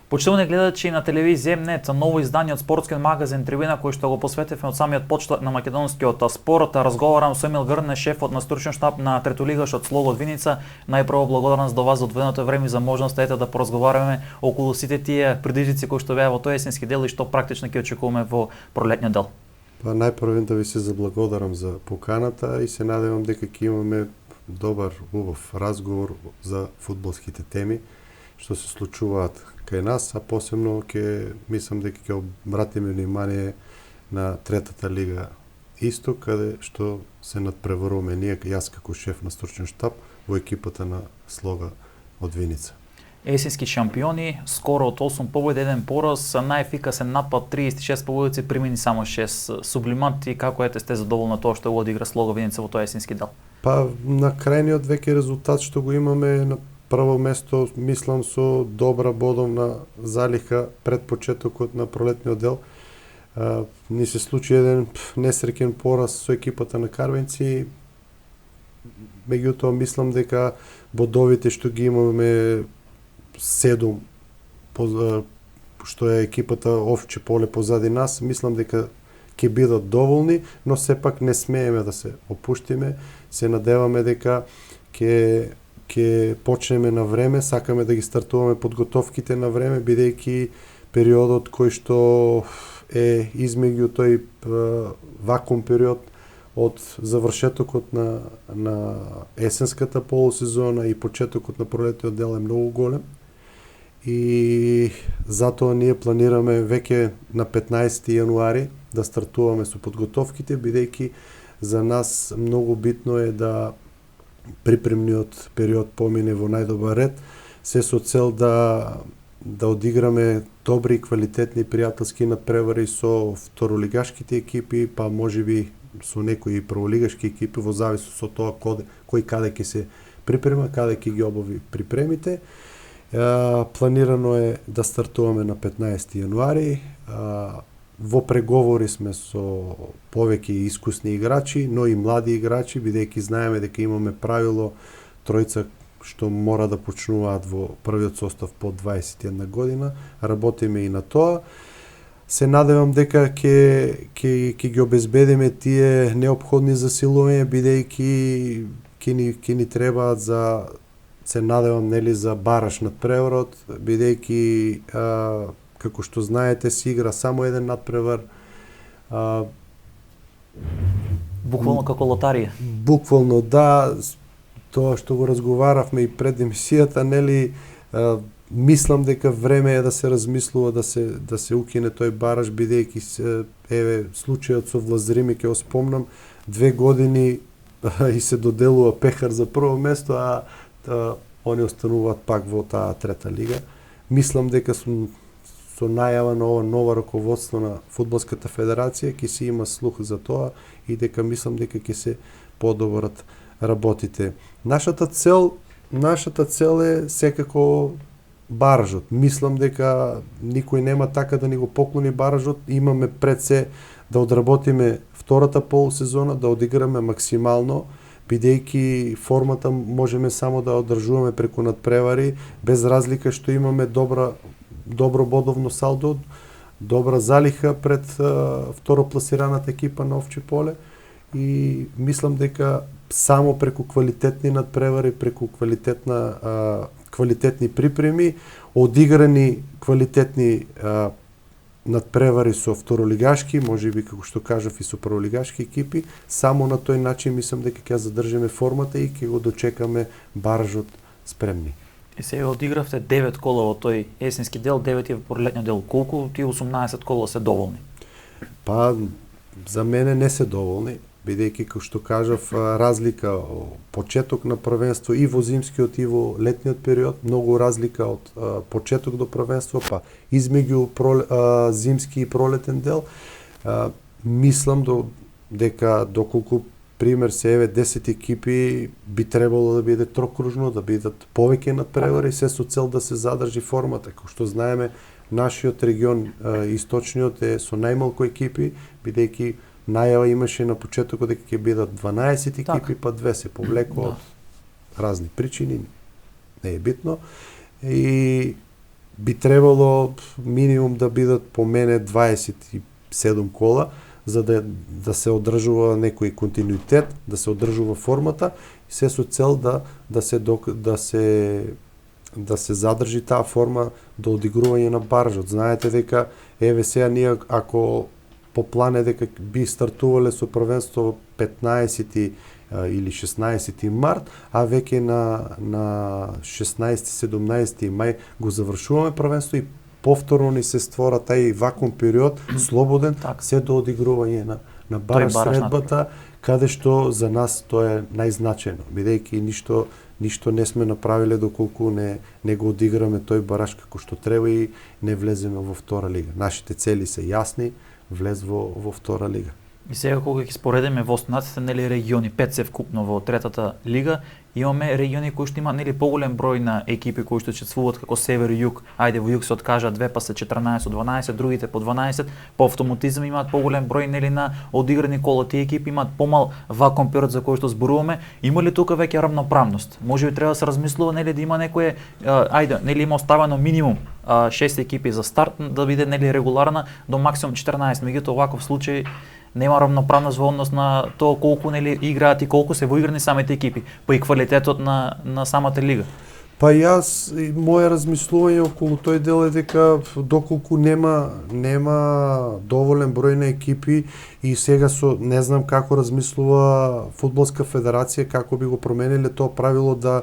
Почитувани гледачи на телевизија МНЕТ, ново издание од спортскиот магазин Трибина кој што го посветивме од самиот почеток на македонскиот спорт. Разговарам со Емил Грне, шефот на стручен штаб на третолигашот Слога од Виница. Најпрво благодарност до вас за одвоеното време за можноста да поразговараме околу сите тие предизвици кои што беа во тој есенски дел и што практично ќе очекуваме во пролетниот дел. Па најпрво да ви се заблагодарам за поканата и се надевам дека ќе имаме добар, убав разговор за фудбалските теми што се случуваат кај нас, а посебно мислам дека ќе обратиме внимание на третата лига Исток, каде што се надпреваруваме ние, јас како шеф на стручен штаб во екипата на Слога од Виница. Есенски шампиони, скоро од 8 победи, 1 пораз, најефикасен напад 36 победици, примени само 6. Сублимат и како сте задоволни тоа што го одигра Слога Виница во тој есенски дел? Па на крајниот веќе резултат што го имаме на прво место, мислам со добра бодовна залиха пред почетокот на пролетниот дел. Ни се случи еден несреќен пораз со екипата на Карвенци. Меѓутоа мислам дека бодовите што ги имаме 7 што е екипата Овче поле позади нас, мислам дека ќе бидат доволни, но сепак не смееме да се опуштиме. Се надеваме дека ќе почнеме на време, сакаме да ги стартуваме подготовките на време, бидејќи периодот кој што е измеѓу тој вакуум период од завршетокот на есенската полусезона и почетокот на пролетниот дел е многу голем. И затоа ние планираме веќе на 15 јануари да стартуваме со подготовките, бидејќи за нас многу битно е да припремниот период помине во најдобар ред, се со цел да одиграме добри и квалитетни пријателски надпревари со второлигашките екипи, па можеби со некои прволигашки екипи во зависност од тоа кој каде ќе се припрема, каде ќе ги обави припремите. Планирано е да стартуваме на 15 јануари. Во преговори сме со повеќе искусни играчи, но и млади играчи, бидејќи знаеме дека имаме правило тројца што мора да почнуваат во првиот состав под 21 година. Работиме и на тоа. Се надевам дека ќе ги обезбедиме тие неопходни засилувања, бидејќи ќе ни требаат се надевам за бараш надпреварот, бидејќи како што знаете се игра само еден надпревар. Буквално како лотарија. Буквално да, тоа што го разговаравме и пред емисијата, мислам дека време е да се размислува да се укине тој бараш, бидејќи случајот со Влазрими ќе спомнам, 2 години и се доделува пехар за прво место, а они остануваат пак во таа трета лига. Мислам дека со најава на ова нова раководство на Фудбалската федерација ќе се има слух за тоа и дека мислам дека ќе се подобрат работите. Нашата цел е секако баражот. Мислам дека никој нема така да ни го поклони баражот. Имаме пред се да одработиме втората полусезона, да одиграме максимално, бидејќи формата можеме само да одржуваме преку надпревари, без разлика што имаме добро бодовно салдо, добра залиха пред второпласираната екипа на Овче поле и мислам дека само преку квалитетни надпревари, преку квалитетни припреми, одиграни квалитетни надпревари со второлигашки, можеби како што кажав и со прволигашки екипи, само на тој начин мислам дека ќе задржиме формата и ќе го дочекаме баражот спремни. И сега одигравте 9 кола во тој есенски дел, 9 во пролетниот дел. Колку тие 18 кола се доволни? Па за мене не се доволни, бидејќи како што кажав, разлика почеток на првенство и во зимскиот и во летниот период, многу разлика од почеток до првенство, па измеѓу зимски и пролетен дел. Мислам дека доколку пример се 10 екипи би требало да биде трокружно, да бидат повеќе надпревари, се со цел да се задржи формата. Како што знаеме, нашиот регион источниот е со најмалку екипи, бидејќи најава имаше на почетокот дека ќе бидат 12 екипи, па 2 се повлекува од разни причини, не е битно. И би требало минимум да бидат по мене 27 кола, за да се одржува некој континуитет, да се одржува формата и се со цел да се задржи таа форма до одигрување на баржот. Знаете дека еве сега ние ако по план е дека би стартувале со првенство 15 или 16 март, а веќе на 16-17 мај го завршуваме првенство и повторно ни се створа тај вакуум период слободен се до одигрување на бараж средбата, каде што за нас тоа е најзначајно, бидејќи ништо не сме направиле доколку не го одиграме тој бараж како што треба и не влеземе во втора лига. Нашите цели се јасни, влез во втора лига. И сега кога ќе споредиме во останатите региони, 5 се вкупно во третата лига, имаме региони кои што имаат поголем број на екипи кои што учествуваат како север и југ. Ајде во југ се откажа 2 па се 14 од 12, другите по 12, по автоматизам имаат поголем број на одиграни кола. Тие екипи имаат помал вакуум период за кој што зборуваме. Има ли тука веќе рамноправност? Можеби треба да се размислува да има некое има оставено минимум 6 екипи за старт да биде регуларна до максимум 14. Меѓутоа ваков случај нема рамноправност во однос на тоа колку играат и колку се воиграни самите екипи, па и квалитетот на самата лига. Па јас моје размислување околу тој дел е дека доколку нема доволен број на екипи и сега не знам како размислува Фудбалска федерација, како би го промениле тоа правило да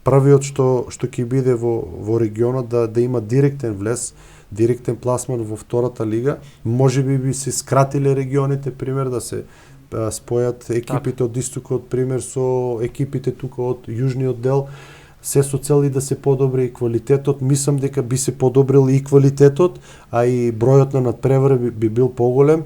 првиот што ќе биде во регионот да има директен влез, директен пласман во втората лига, можеби би се скратиле регионите, пример да се спојат екипите од истокот, пример со екипите тука од јужниот дел, се со цел и да се подобри и квалитетот. Мислам дека би се подобрил и квалитетот, а и бројот на надпревари би бил поголем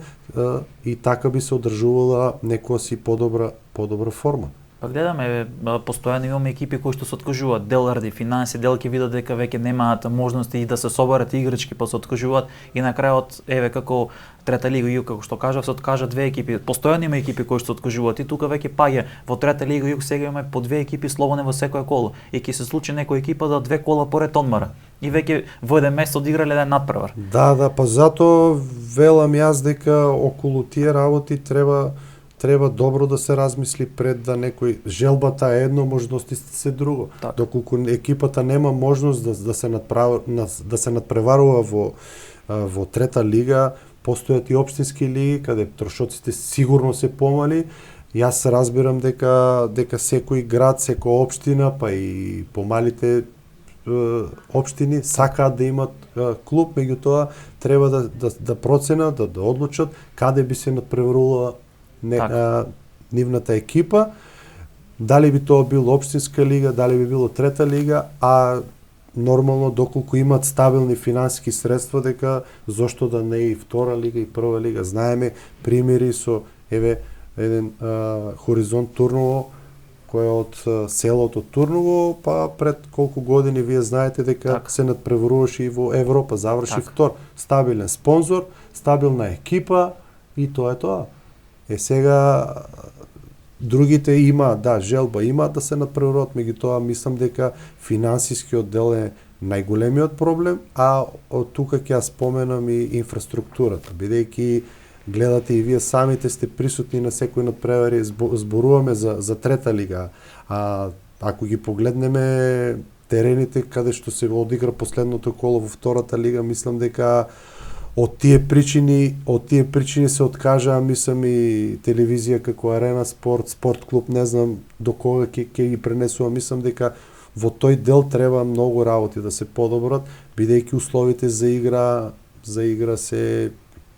и така би се одржувала некоја си подобра форма. Па гледаме, постојано имаме екипи кои што се откажуваат, дел ради финанси, дел ќе видат дека веќе немаат можности и да се соберат играчки, па се откажуваат и на крајот како трета лига југ, како што кажав, се откажат 2 екипи. Постојано има екипи кои што се откажуваат и тука веќе паѓа во трета лига југ сега имаме по 2 екипи слободни во секоја коло. И ќе се случи некоја екипа да 2 кола поред одмара. И веќе во еден месец одиграле еден надпревар. Да, па затоа велам јас дека околу тие работи треба добро да се размисли пред да некој желбата е едно, можностите се друго. Так. Доколку екипата нема можност да се надпреварува во трета лига, постојат и општински лиги каде трошоците сигурно се помали. Јас разбирам дека секој град, секоја општина, па и помалите општини сакаат да имат клуб, меѓутоа треба да проценат, да одлучат каде би се надпреварувала нивната екипа, дали би тоа бил општинска лига, дали би било трета лига, а нормално доколку имат стабилни финансиски средства, дека зошто да не и втора лига и прва лига. Знаеме примери со еден Хоризонт Турново, кој е од селото Турново, па пред колку години вие знаете дека се надпреваруваше и во Европа, заврши втор. Стабилен спонзор, стабилна екипа и тоа е тоа. Сега другите желба има да се надпреваруваат, меѓутоа мислам дека финансискиот дел е најголемиот проблем, а од тука ќе ја споменам и инфраструктурата, бидејќи гледате и вие самите сте присутни на секој надпревари, зборуваме за трета лига, а ако ги погледнеме терените каде што се одигра последното коло во втората лига, мислам дека од тие причини се откажа, мислам и телевизија како Арена Спорт, Спорт клуб, не знам до кога ќе ги пренесува, мислам дека во тој дел треба многу работи да се подобрат, бидејќи условите за игра се,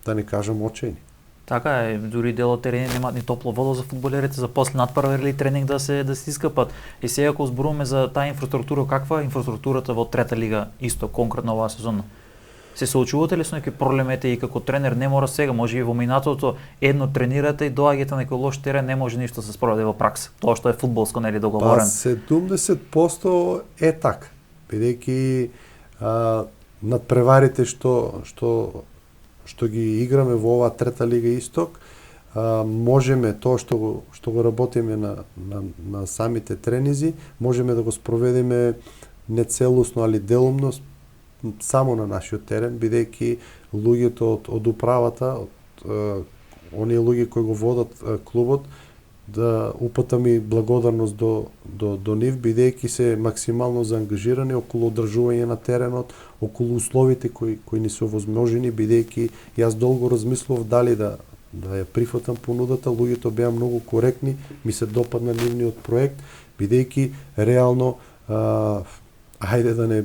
да не кажам, очајни. Така е, дури дел од терени немаат ни топло вода за фудбалерите за после надпревар или тренинг да се искапат. И сега ако зборуваме за таа инфраструктура, каква е инфраструктурата во трета лига исто конкретно оваа сезона? Се соочувате ли со некои проблемите и како тренер не мора сега, може и во минатото едно тренирате и доаѓате на некој лош терен, не може ништо да се спроведе во пракса. Тоа што е фудбалско договорено. Па 70% е така, бидејќи надпреварите што ги играме во оваа трета лига Исток, можеме тоа што го работиме на самите тренизи, можеме да го спроведеме не целосно, али делумно, само на нашиот терен, бидејќи луѓето од управата, од оние луѓе кои го водат клубот, да упатам и благодарност до нив, бидејќи се максимално заангажирани околу одржување на теренот, околу условите кои ни се овозможени, бидејќи јас долго размислував дали да ја прифатам понудата, луѓето беа многу коректни, ми се допадна нивниот проект, бидејќи реално ајде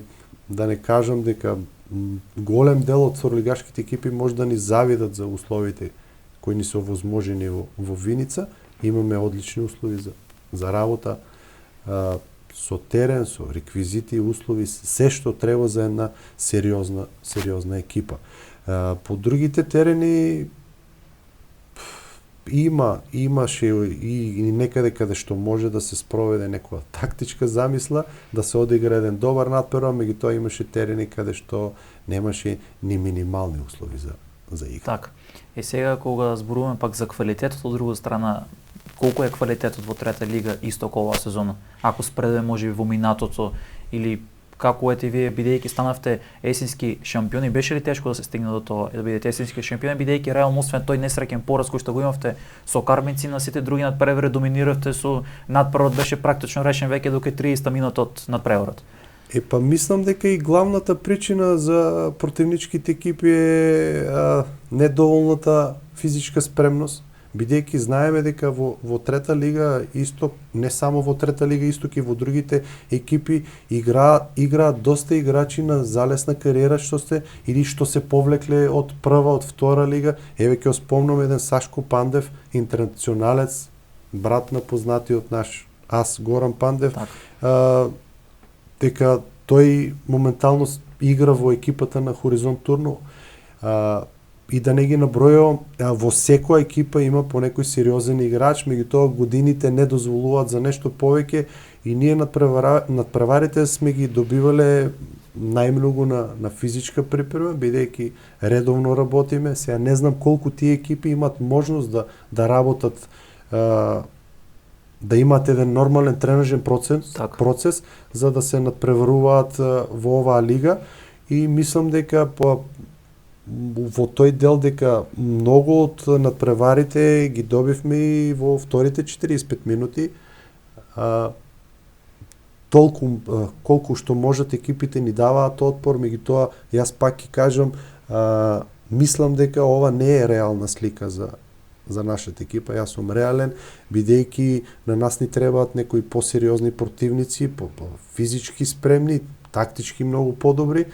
да не кажам дека голем дел од второлигашките екипи може да ни завидат за условите кои ни се овозможени во Виница. Имаме одлични услови за работа, со терен, со реквизити, услови, се што треба за една сериозна екипа. По другите терени имаше и некаде каде што може да се спроведе некоја тактичка замисла, да се одигра еден добар надпревар, меѓутоа имаше терени каде што немаше ни минимални услови за игра. Така. И сега кога зборуваме пак за квалитетот, од друга страна, колку е квалитетот во трета лига исток оваа сезона? Ако спредеме можеби во минатото, или како ете вие, бидејќи станавте есенски шампиони, беше ли тешко да се стигне до тоа, да бидете есенски шампиони, бидејќи реално освен тој несреќен пораз кој што го имавте со карминци на сите други надпревари, доминиравте со надпреварот беше практично решен веќе до 30 минути од надпреварот. Па мислам дека и главната причина за противничките екипи е недоволната физичка спремност, бидејќи знаеме дека во трета лига Исток, не само во трета лига Исток и во другите екипи играат доста играчи на залесна кариера што се повлекле од прва, од втора лига. Еве ќе спомнам еден Сашко Пандев, интернационалец, брат на познатиот наш ас Горан Пандев. Дека тој моментално игра во екипата на Хоризонт Турно. И да не ги набројувам, во секоја екипа има по некој сериозен играч, меѓутоа годините не дозволуваат за нешто повеќе и ние надпреварите сме ги добивале најмногу на физичка припрема, бидејќи редовно работиме. Сега не знам колку тие екипи имат можност да работат, да имаат еден нормален тренажен процес за да се надпреваруваат во оваа лига, и мислам дека во тој дел дека многу од надпреварите ги добивме и во вторите 45 минути. Толку колку што можат екипите ни даваат отпор, меѓутоа јас пак ќе кажам, мислам дека ова не е реална слика за нашата екипа. Јас сум реален, бидејќи на нас ни требаат некои посериозни противници, физички спремни, тактички многу подобри,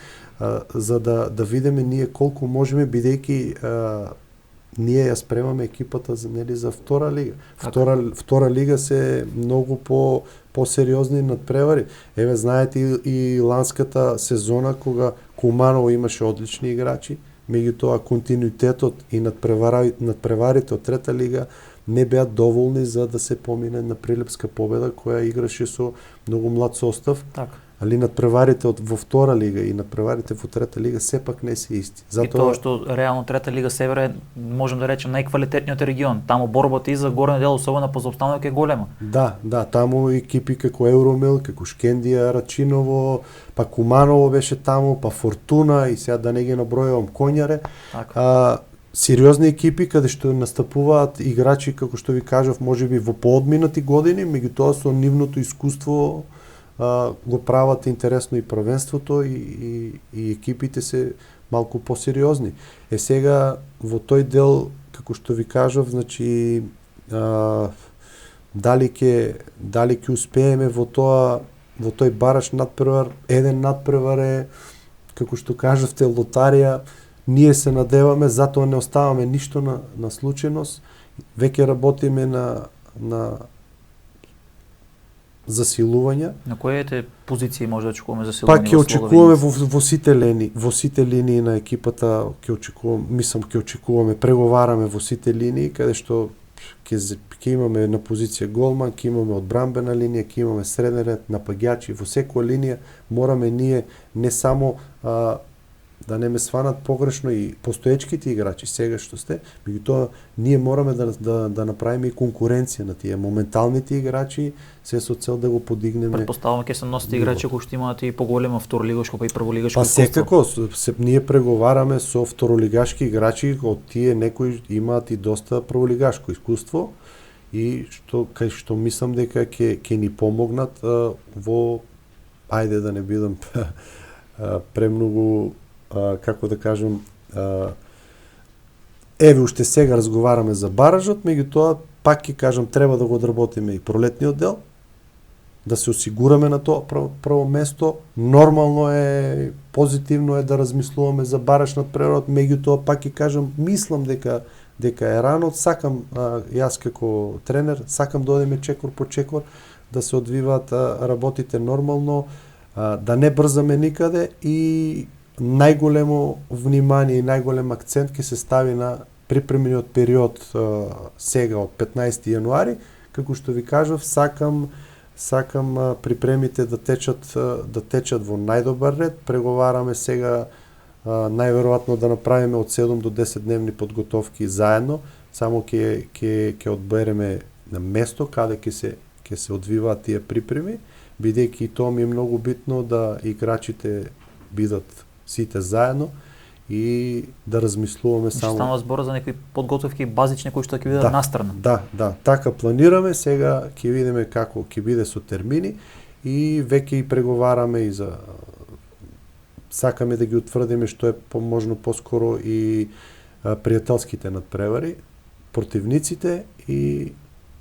за да видиме ние колку можеме, бидејќи ние ја спремаме екипата за втора лига. Втора лига се многу посериозни надпревари. Еве знаете и ланската сезона кога Куманово имаше одлични играчи, меѓутоа континуитетот и надпреварите од трета лига не беа доволни за да се помине на Прилепска победа, која играше со многу млад состав. Али надпреварите во втора лига и надпреварите во трета лига сепак не се исти. И тоа што реално трета лига Север е, можем да речем, најквалитетниот регион. Таму борбата и за горен дел, особено по заостанок, е голема. Да, таму екипи како Евромил, како Шкендија, Рачиново, па Куманово беше таму, па Фортуна и сега да не ги набројувам Коњаре. Сериозни екипи каде што настапуваат играчи, како што ви кажав, можеби во поодминати години, меѓутоа со нивното искуство го прават интересно и првенството и екипите се малку посериозни. Сега во тој дел, како што ви кажав, значи дали ќе успееме во тој бараш надпревар, еден надпревар е, како што кажавте, лотарија. Ние се надеваме, затоа не оставаме ништо на случајност. Веќе работиме на засилувања. На коите позиции може да очекуваме засилување? Па ќе очекуваме во сите линии на екипата, ќе очекуваме, преговараме во сите линии, каде што ќе имаме на позиција голман, ќе имаме одбранбена линија, ќе имаме среден ред, напаѓачи. Во секоја линија мораме ние не само да не ме сванат погрешно и постоечките играчи, сега што сте, меѓутоа ние мораме да направиме и конкуренција на тие моменталните играчи, се со цел да го подигнеме. Предпоставувам ќе се носите играчи кои што имаат и поголемо второлигашко па и прволигашко Па искуство. секако, ние преговараме со второлигашки играчи, од тие некои имаат и доста прволигашко искуство и кај што мислам дека ќе ни помогнат во, ајде да не бидам премногу, како да кажам, еве уште сега разговараме за баражот, меѓутоа пак ќе кажам треба да го одработиме и пролетниот дел, да се осигураме на тоа прво место. Нормално е, позитивно е да размислуваме за бараж над преварот, меѓутоа пак ќе кажам, мислам дека е рано, сакам јас како тренер, сакам да одиме чекор по чекор, да се одвиваат работите нормално, да не брзаме никаде и најголемо внимание и најголем акцент ќе се стави на припремниот период сега од 15 јануари, како што ви кажав, сакам припремите да течат во најдобар ред. Преговараме сега најверојатно да направиме од 7 до 10 дневни подготовки заедно, само ќе одбереме на место каде ќе се одвиваат тие припреми, бидејќи тоа ми е многу битно да играчите бидат сите заедно и да размислуваме само. Станува збор за некои подготовки базични кои што ќе бидат настрана. Да, така планираме, сега ќе видиме како ќе биде со термини и веќе и преговараме и за сакаме да ги утврдиме што е можно поскоро и пријателските надпревари, противниците и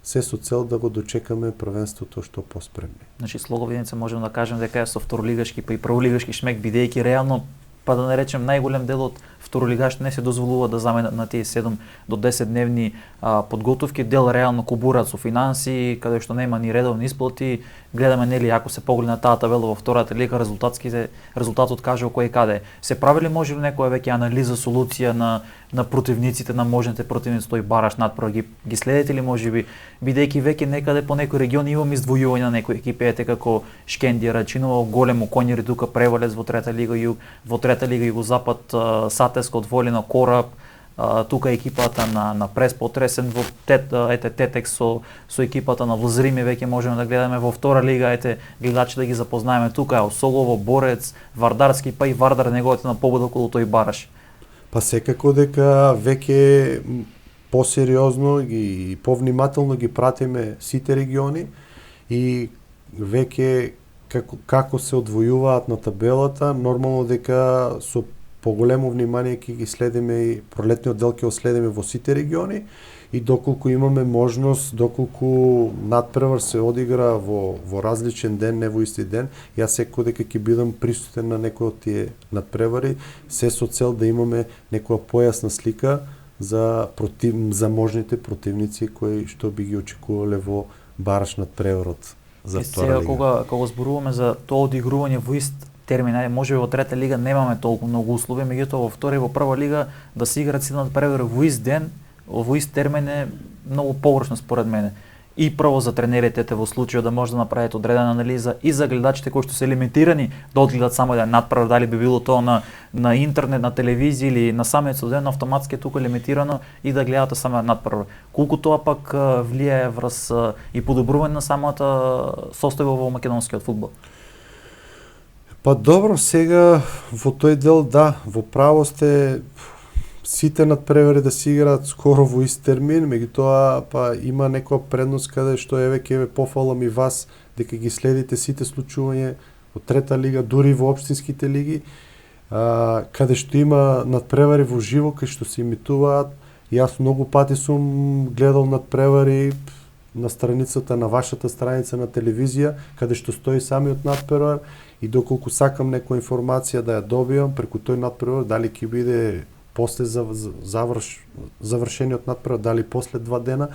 се со цел да го дочекаме првенството што поспремни. Значи Слоговиница можеме да кажем дека е со второлигашки па и прволигашки шмек, бидејќи реално, па да наречем, најголем дел од второлигашите не се дозволува да заменат на тие 7 до 10 дневни подготовки. Дел реално кубурат со финанси, каде што нема ни редовни исплати. Гледаме, нели, ако се погледне таа табела во втората лига, резултатот кажува кој каде. Се прави ли може ли некоја веќе анализа, солуција на противниците, на можните противници, тој бараш надпрв, ги следите ли можеби, бидејќи веќе некаде по некои региони имаме издвојување на некои екипи, ете како Шкендија рачинува големо Конјари, тука Превалец во трета лига југ, во трета лига југозапад Сатеско од Волино Кораб, тука екипата на Прес потресен во Тетекс со екипата на Возрими, веќе можеме да гледаме во втора лига, гледачи да ги запознаеме тука е Осогово, Борец, Вардарски, па и Вардар неговата на победа околу тој бараш. Па секако дека веќе посериозно и повнимателно ги пратиме сите региони и веќе како се одвојуваат на табелата, нормално дека со поголемо внимание ќе ги следиме и пролетниот дел ќе го следиме во сите региони и доколку имаме можност, доколку надпревар се одигра во различен ден, не во исти ден, јас секој дека ќе бидам присутен на некој од тие надпревари, се со цел да имаме некоја појасна слика за можните противници кои што би ги очекувале во бараш надпреварот за втора лига. Кога зборуваме за тоа одигрување во ист термин, може би во трета лига немаме толку многу услови, меѓутоа во втора и во прва лига да се играат сите надпревари во ист ден, во ист термин е многу погрешно според мене. И прво за тренерите во случајот да може да направат одредена анализа и за гледачите кои што се лимитирани да одгледат само еден надпревар, дали би било тоа на интернет, на телевизија или на самиот стадион, автоматски е тука лимитирано и да гледате само еден надпревар. Колку тоа пак влијае врз и подобрување на самата состојба во македонскиот фудбал? Па добро, сега во тој дел да, во право сте, сите надпревари да се играат скоро во ист термин, меѓутоа па има некоја предност каде што еве ќе ве пофалам и вас дека ги следите сите случувања во трета лига, дури во општинските лиги, каде што има надпревари во живо кај што се имитуваат. Јас многу пати сум гледал надпревари на страницата, на вашата страница на телевизија, каде што стои самиот надпревар и доколку сакам некоја информација да ја добиам преку тој надпревар, дали ќе биде после завршениот надпревар, дали после 2 дена,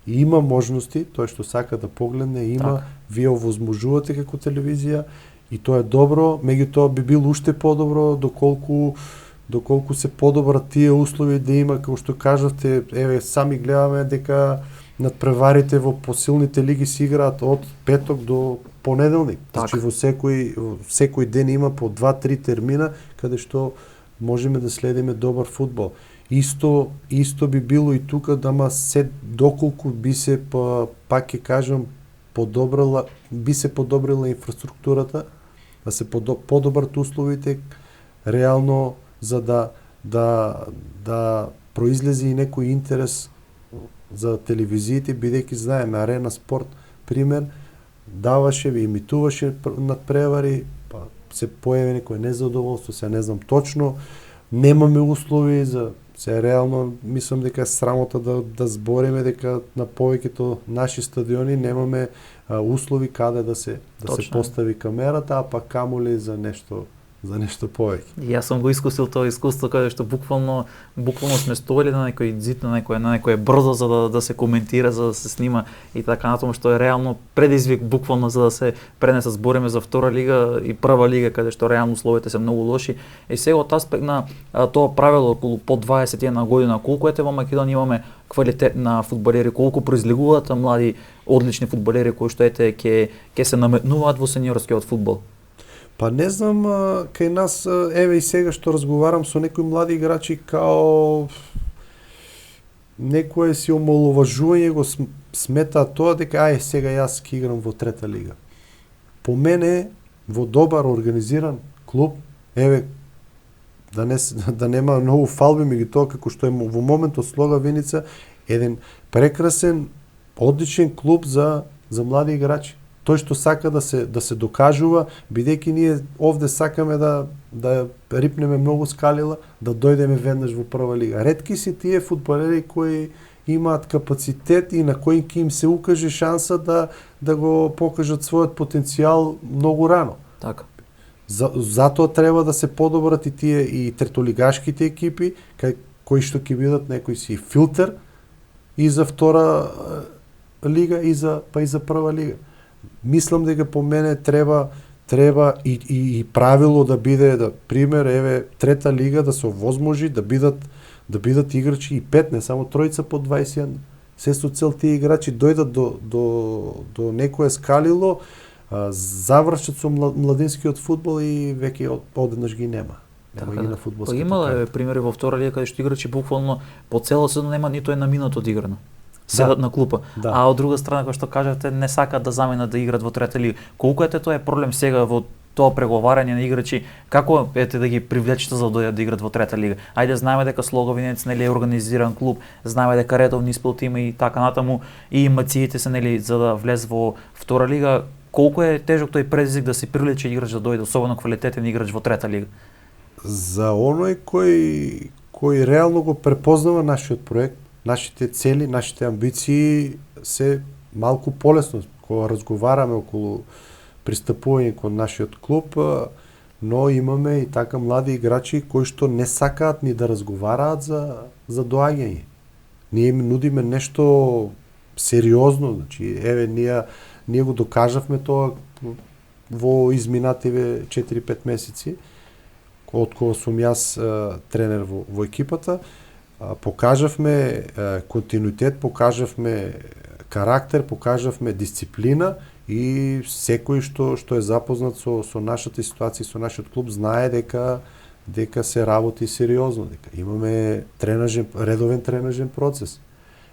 и има можности, тој што сака да погледне, има, вие овозможувате како телевизија и тоа е добро, меѓутоа би било уште подобро доколку се подобрат тие услови да има, како што кажавте, еве сами гледаме дека надпреварите во посилните лиги се играат од петок до понеделник. Така. Значи во секој ден има по 2-3 термина каде што можеме да следиме добар фудбал. Исто би било и тука, дама се доколку би се пак ќе кажам би се подобрила инфраструктурата, да се подобрат условите реално за да произлезе и некој интерес за телевизиите, бидејќи знаеме Арена Спорт пример даваше, имитуваше надпревари, па се појави некој незадоволство, се не знам точно, немаме услови за се реално мислам дека срамота да збориме дека на повеќето наши стадиони немаме услови каде да се постави камерата, а пак камоли за нешто повеќе. И јас сум го искусил тоа искуство каде што буквално сме стоели на некој зид, на некој брзо за да се коментира, за да се снима и така натаму, што е реално предизвик буквално за да се пренесат. Збориме за втора лига и прва лига каде што реално условите се многу лоши. И сега од аспект на тоа правило околу по 21 година, колку ете во Македонија имаме квалитетна фудбалери, колку произлегуваат млади одлични фудбалери кои што ете ќе се наметнуваат во сениорскиот фудбал? Па не знам, кај нас, еве и сега што разговарам со некои млади играчи, као некое си омаловажување го сметаат тоа дека сега јас ќе играм во трета лига. По мене во добар организиран клуб, еве да нема многу фалби меѓу тоа како што е во моментот Слога Виница, еден прекрасен, одличен клуб за млади играчи. Тој што сака да се докажува, бидејќи ние овде сакаме да рипнеме многу скалила, да дојдеме веднаш во прва лига. Ретки се тие фудбалери кои имаат капацитет и на кои ќе им се укаже шанса да го покажат својот потенцијал многу рано. Така. Затоа треба да се подобрат и тие и третолигашките екипи, кои што ќе бидат некој си филтер и за втора лига и за прва лига. Мислам дека по мене треба и правило да биде пример, еве трета лига да се овозможи да бидат играчи и 5, не само тројца по 21. Се со цел тие играчи дојдат до некое скалило, завршат со младинскиот фудбал и веќе одеднаш ги нема. Нема ги на фудбалската карта. Имала примери во втора лига каде што играчи буквално по цела сезон нема ниту една минута одиграна. Седат на клупа. Да. А од друга страна, кој што кажавте, не сакаат да заменат да играат во трета лига. Колку тоа е проблем сега во тоа преговарање на играчи, како да ги привлечете за да дојдат да играат во трета лига? Ајде знаеме дека Слога Винец нели е организиран клуб, знаеме дека редовни исплати има и така натаму и мациите се нели за да влезе во втора лига. Колку е тежок тој предизвик да се привлече играч да дојде, особено квалитетен играч во трета лига? За оној кој реално го препознава нашиот проект, нашите цели, нашите амбиции се малку полесно кога разговараме околу пристапување кон нашиот клуб, но имаме и така млади играчи кои што не сакаат ни да разговараат за доаѓање. Ние им нудиме нешто сериозно, значи еве ние го докажавме тоа во изминативе 4-5 месеци од кога сум јас тренер во екипата. Покажавме континуитет, покажавме карактер, покажавме дисциплина и секој што е запознат со нашата ситуација, со нашиот клуб, знае дека се работи сериозно, дека имаме редовен тренажен процес.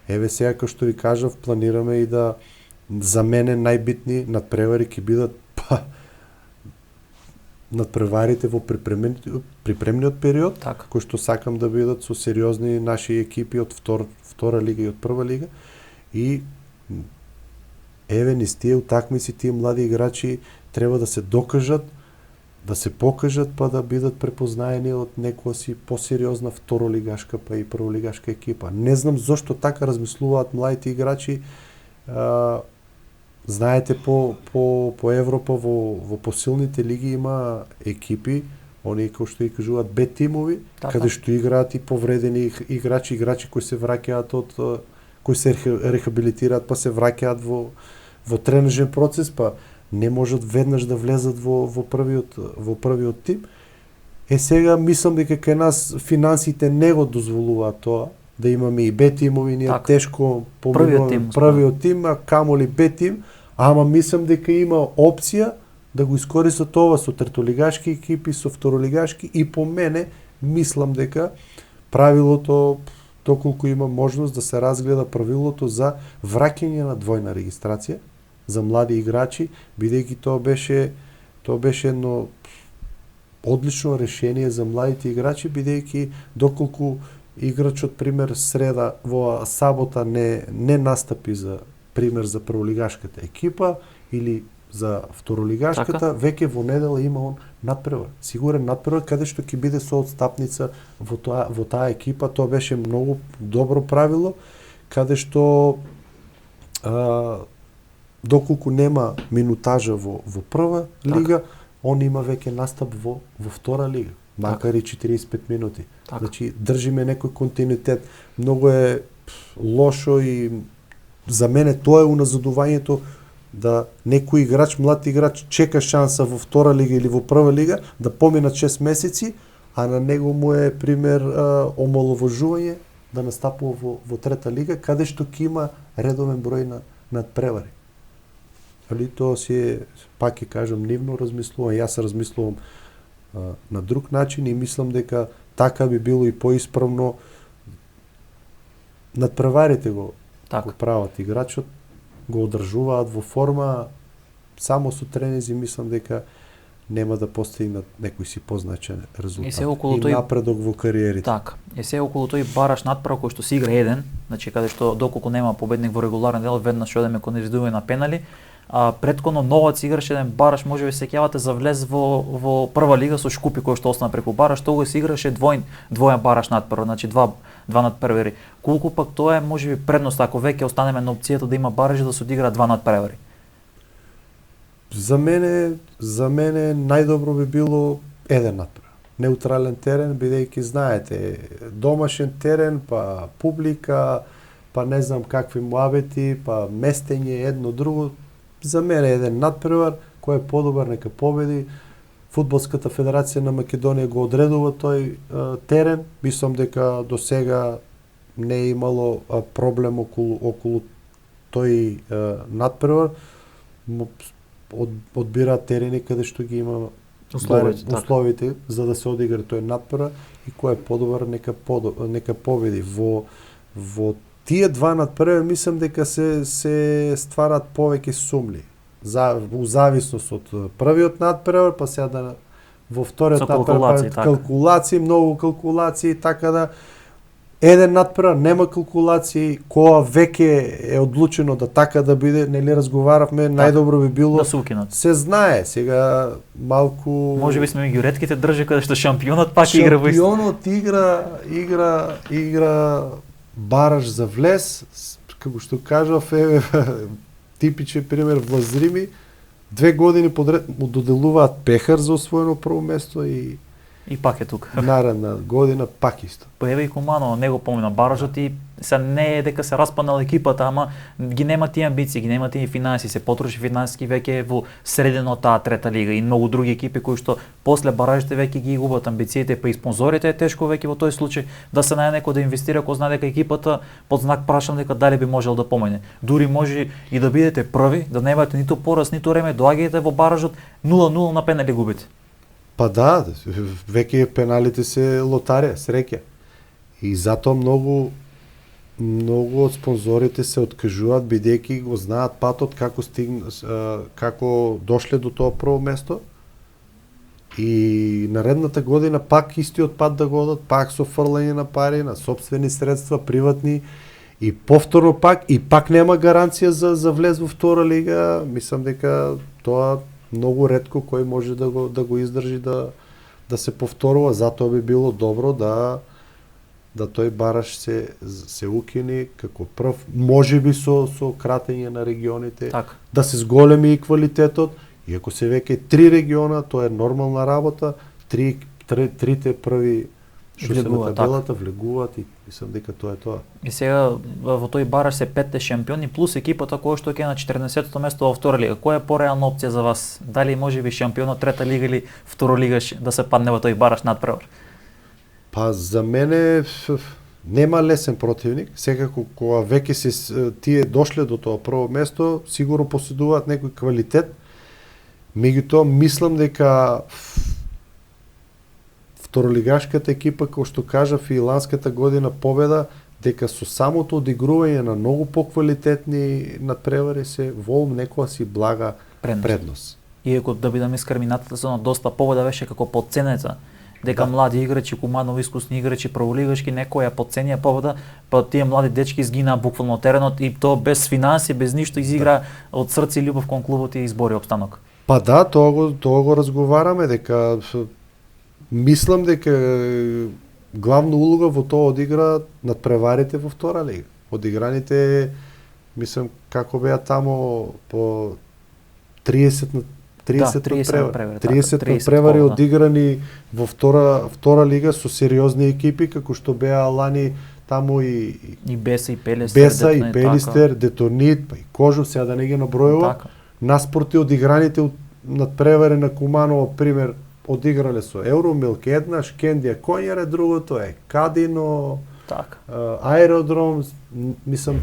Еве сега како што ви кажав, планираме и да за мене најбитни надпревари ќе бидат надпреварите во припремниот период, кои што сакам да бидат со сериозни наши екипи од втора лига и од прва лига. И еве низ тие утакмици, тие млади играчи треба да се докажат, да се покажат, па да бидат препознаени од некоја си посериозна второлигашка па и прволигашка екипа. Не знам зошто така размислуваат младите играчи. Знаете, по Европа, во посилните лиги има екипи, оние кои што и кажуваат Б тимови, каде што играат и повредени играчи кои се враќаат кои се рехабилитираат, па се враќаат во тренажен процес, па не можат веднаш да влезат во првиот тим. Сега мислам дека кај нас финансите не го дозволуваат тоа, да имаме и Б тимови, ние тешко поминуваме првиот тим, а камоли Б тим, Ама мислам дека има опција да го искористат ова со третолигашки екипи, со второлигашки и по мене мислам дека правилото, доколку има можност да се разгледа правилото за враќање на двојна регистрација за млади играчи, бидејќи тоа беше едно одлично решение за младите играчи, бидејќи доколку играчот пример среда во сабота не настапи за пример за прволигашката екипа или за второлигашката, веќе во недела има он надпревар. Сигурен надпревар каде што ќе биде соодстапница во таа екипа. Тоа беше многу добро правило, каде што доколку нема минутажа во прва лига, он има веќе настап во втора лига, макар и 45 минути. Значи држиме некој континуитет. Многу е лошо и за мене тоа е уназадувањето да некој играч, млад играч чека шанса во втора лига или во прва лига да поминат 6 месеци, а на него му е пример омаловажување да настапува во трета лига, каде што ќе има редовен број на надпревари. Али тоа си е, пак ќе кажам, нивно размислувам. Јас размислувам на друг начин и мислам дека така би било и поисправно. Надпреварите го прават играчот, го одржуваат во форма, само со тренинзи мислам дека нема да постигнат некој си позначен резултат и напредок во кариерите. Така. И се околу тој бараш надпревар кој што се игра еден, значи каде што доколку нема победник во регуларен дел, веднаш одеме кон изведување на пенали. Претходно новац играше еден бараш, можеби се сеќавате за влез во прва лига со Шкупи кој што остана преку бараш, тогаш се играше двоен бараш надпревар, значи два надпревари. Колку пак тоа е можеби предност ако веќе останеме на опцијата да има баражи да се одигра два надпревари? За мене најдобро би било еден надпревар. Неутрален терен, бидејќи знаете, домашен терен, па публика, па не знам какви муабети, па местење едно друго. За мене еден надпревар, кој е подобар нека победи. Фудбалската федерација на Македонија го одредува тој терен. Мислам дека до сега не е имало проблем околу тој надпревар. Одбираат терени каде што ги има условите за да се одигра тој надпревар и кој е подобар нека победи. Во тие два надпревари мислам дека се стварат повеќе сумли. У зависност од првиот надпревар, па сега во вториот надпревар калкулации, многу калкулации, така да еден надпревар нема калкулации, која веќе е одлучено да така да биде, нели разговаравме, најдобро би било да се знае. Сега малку можеби сме ги ретките држи каде што шампионот пак игра во шампионот игра бараш за влез, како што кажав, типичен пример во Зрими, 2 години подред му доделуваат пехар за освоено прво место и пак е тука. Наредна година пак исто. Па еве и Кумано, не го помина баражот и се не е дека се распаднала екипата, ама ги нема тие амбиции, ги нема тие финанси, се потроши финансиски веќе во средино таа трета лига и многу други екипи кои што после баражите веќе ги губат амбициите, па и спонзорите е тешко веќе во тој случај да се најде некој да инвестира, кој знае дека екипата под знак прашам дека дали би можел да помине. Дури може и да бидете први, да немате ниту пораз, ниту време, доаѓајте во баражот 0-0 на пенали губите. Па да, веќе пеналите се лотарија, среќа. И затоа многу од спонзорите се откажуваат бидејќи го знаат патот како дошле до тоа прво место. И наредната година пак истиот пат да го одат, пак со фрлање на пари, на сопствени средства, приватни, и повторно пак нема гаранција за влез во втора лига. Мислам дека тоа многу ретко кој може да го издржи да се повторува, затоа би било добро да тој бараш се укини како прв, можеби со кратење на регионите, да се зголеми и квалитетот, иако се веќе 3 региона, тоа е нормална работа, трите први што се на табелата влегуваат и мислам дека тоа е тоа. И сега во тој бараш се 5 шампиони плюс екипата која што ќе на 14-то место во втора лига. Која е пореална опција за вас? Дали можеби шампионот трета лига или втора лига да се падне во тој бараш надпревар? Па за мене нема лесен противник, секако кога веќе се тие дошле до тоа прво место, сигурно поседуваат некој квалитет. Меѓутоа мислам дека второлигашката екипа, кој што кажав и ланската година победа, дека со самото одигрување на многу поквалитетни надпревари се волм некоја си блага предност. Иако да бидам искрен, минатата сезона доста победа беше како подценета, дека млади играчи, куманови искусни играчи, прволигашки, некоја подценија победа, па тие млади дечки изгинаа буквално теренот и то без финанси, без ништо изигра од срце и љубов кон клубот и избори опстанок. Па да, тоа го разговараме, дека мислам дека главна улога во тоа одигра надпреварите во втора лига. Одиграните, мислам, како беа тамо по 30 надпревари одиграни во втора лига со сериозни екипи, како што беа лани таму и Беса и Пелистер, Пелистер, Детонит, па и Кожов, сега да не ги набројувам. Наспроти одиграните надпревари на Куманово, пример, одиграле со Евромилк еднаш, Кендија Конјаре, другото е Кадино, Аеродром, мислам,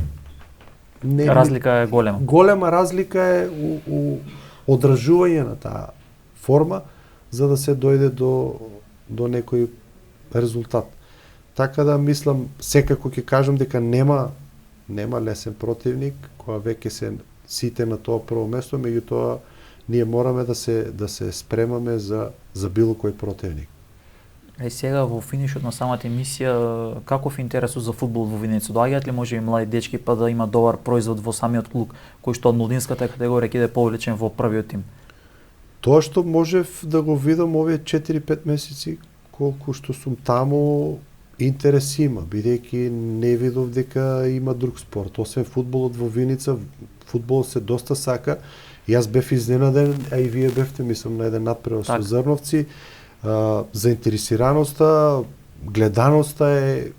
разлика е голема. Голема разлика е у одражување на таа форма, за да се дојде до некој резултат. Така да мислам, секако ќе кажам дека нема лесен противник, кога веќе се сите на тоа прво место, меѓутоа ние мораме да се спремаме за било кој противник. Сега во финишот на самата емисија, каков интересот за фудбал во Виница? Доаѓаат ли може и млади дечки па да има добар производ во самиот клуб, кој што од младинската категорија ќе иде повлечен во првиот тим? Тоа што можев да го видам овие 4-5 месеци колку што сум таму, интерес има, бидејќи не видов дека има друг спорт. Освен фудбалот во Виница, фудбалот се доста сака. Јас бев изненаден, а и вие бевте, мислам, на еден надпревар со Зрновци. Заинтересираноста, гледаноста е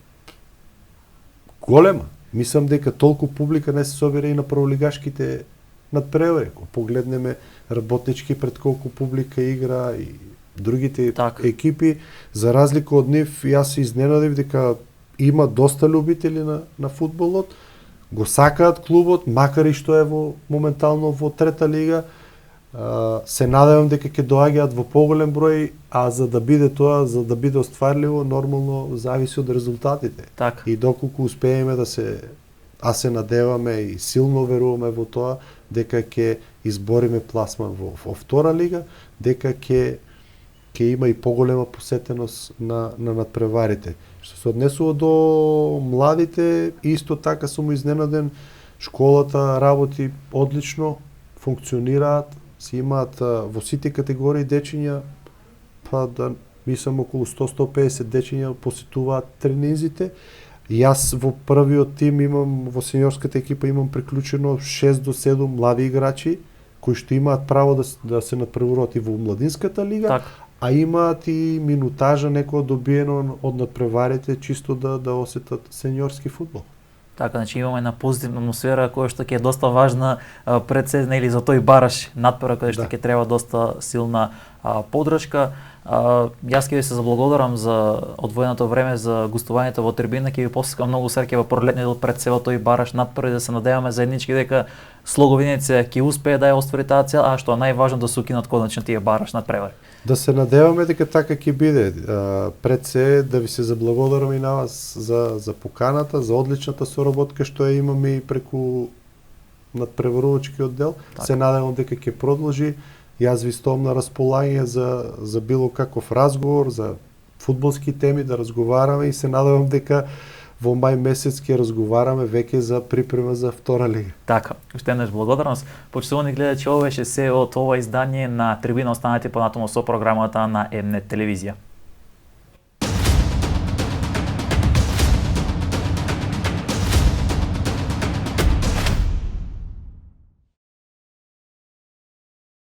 голема. Мислам дека толку публика не се собира и на прволигашките надпревари. Ако погледнеме работнички пред колку публика игра и другите екипи, за разлика од нив, јас се изненадив дека има доста љубители на фудбалот, го сакаат клубот, макар и што е моментално во трета лига. Се надевам дека ќе доаѓаат во поголем број, а за да биде тоа, за да биде остварливо, нормално зависи од резултатите. И доколку успееме а се надеваме и силно веруваме во тоа, дека ќе избориме пласман во втора лига, дека ќе има и поголема посетеност на надпреварите. Што се однесува до младите, исто така сум изненаден, школата работи одлично, функционираат, си имаат во сите категории дечиња, па да мислам околу 100-150 дечиња посетуваат тренинзите. Јас во првиот тим имам, во сениорската екипа имам приклучено 6 до 7 млади играчи, кои што имаат право да се надпреваруваат и во младинската лига, а имаат и минутажа некоја добиено од надпреварите, чисто да осетат сениорски фудбал. Така, значи имаме една позитивна атмосфера која што ќе е доста важна пред се, или за тој бараш надпревар каде што ќе треба доста силна поддршка. Јас ќе ви се заблагодарам за одвоеното време за гостувањето во трибина, ќе ви посакам многу среќа во пролетниот дел пред себе тој бараш надпревар, да се надеваме заеднички дека Слого Виница ќе успее да ја оствари таа цел, а што е најважно да се укинат конечно тие бараш надпревари. Да се надеваме дека така ќе биде. Пред се да ви се заблагодарам и на вас за поканата, за одличната соработка што ја имаме и преку надпреварувачкиот дел. Се надевам дека ќе продолжи. Јас ви стоам на располагање за било каков разговор, за фудбалски теми да разговараме и се надевам дека во мај месец ќе разговараме веќе за припрема за втора лига. Така, уште еднаш благодарност. Почитувани гледачи, ова беше се од ова издание на Трибина. Останете понатаму со програмата на М-нет телевизија.